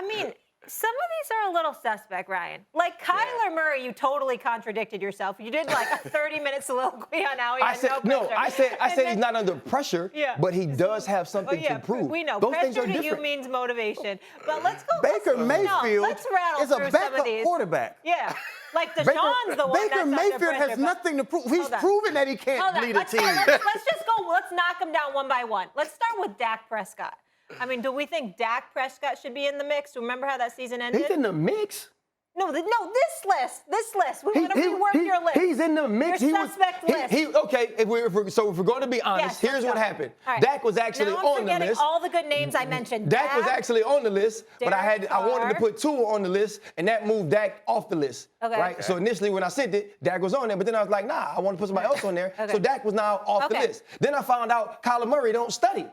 I mean, some of these are a little suspect, Ryan. Like Kyler Murray, you totally contradicted yourself. You did like a 30-minute soliloquy on how he had no pressure. I said he's not under pressure, but he does have something to prove. We know. Those pressure things are to different. you means motivation. But let's go. Baker Mayfield let's rattle is a through backup some of these. quarterback. Yeah. Like Deshaun's the one Baker that's under Mayfield pressure, has but- nothing to prove. He's proven that he can't lead a team. Let's just go. Let's knock them down one by one. Let's start with Dak Prescott. I mean, do we think Dak Prescott should be in the mix? Remember how that season ended? He's in the mix. No, this list. We want to rework your list. He's in the mix. Your suspect list. Okay, if we're going to be honest, here's what happened. Right. Dak was actually now on the list. all the good names I mentioned. Dak was actually on the list, but I wanted to put Tua on the list, and that moved Dak off the list. Okay. Right? So initially when I sent it, Dak was on there, but then I was like, nah, I want to put somebody else on there. Okay. So Dak was now off the list. Then I found out Kyler Murray don't study.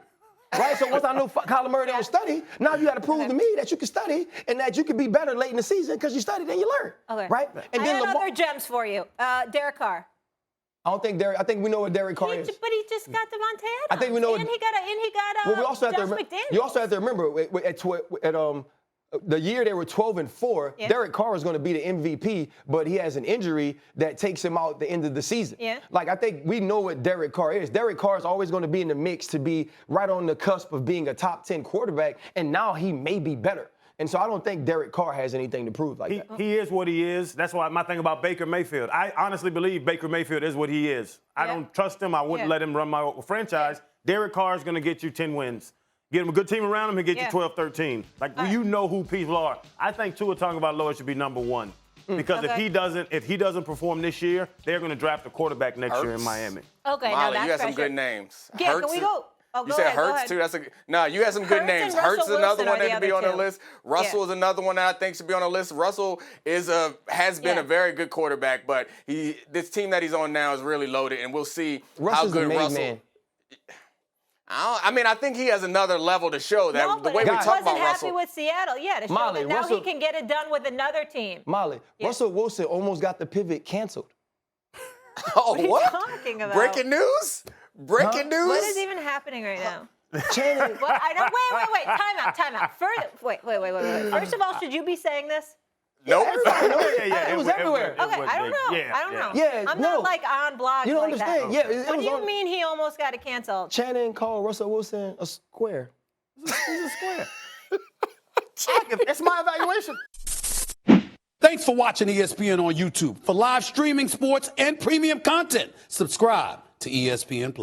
Right, so once I know Kyler Murray don't study, now you got to prove to me that you can study and that you can be better late in the season because you studied and you learned. Okay. Right? And I have other gems for you. Derek Carr. I think we know what Derek Carr is. But he just got Devontae Adams. I think we know. And he got well, we also have to Josh remember. McDaniels. You also have to remember at the year they were 12-4. Yeah. Derek Carr is going to be the MVP, but he has an injury that takes him out at the end of the season. Yeah. Like I think we know what Derek Carr is. Derek Carr is always going to be in the mix to be right on the cusp of being a top 10 quarterback, and now he may be better. And so I don't think Derek Carr has anything to prove like that. He is what he is. That's why my thing about Baker Mayfield. I honestly believe Baker Mayfield is what he is. I don't trust him. I wouldn't let him run my franchise. Derek Carr is going to get you 10 wins. Get him a good team around him and get you 12-13. Like, you know who people are. I think Tua Tagovailoa should be number one. Because if he doesn't perform this year, they're going to draft a quarterback next year in Miami. Okay, Molly, now that's you had some pressure. good names. Yeah, Hurts can we go? Oh, you said Hurts, too? You had some good Hurts names. and Hurts Russell is another Wilson one are that the could be on other the two. list. Russell is another one that I think should be on the list. Russell has been a very good quarterback, but this team that he's on now is really loaded, and we'll see how good Russell. Man. I think he has another level to show that No, the way we talk about Russell. Russell. Happy with Seattle, to show Molly, that now Russell, he can get it done with another team. Molly, Russell Wilson almost got the pivot canceled. Oh, what are you talking about? Breaking news? Breaking news? What is even happening right now? Channing. Well, I don't. Wait. Time out. Wait. First of all, should you be saying this? Nope. It was everywhere. Okay, I don't know. Yeah, I don't know. Yeah, I'm no. not like on blogs You don't like understand. that. Yeah, What do you mean he almost got it canceled? Channing called Russell Wilson a square. He's a square. That's my evaluation. Thanks for watching ESPN on YouTube. For live streaming sports and premium content, subscribe to ESPN+.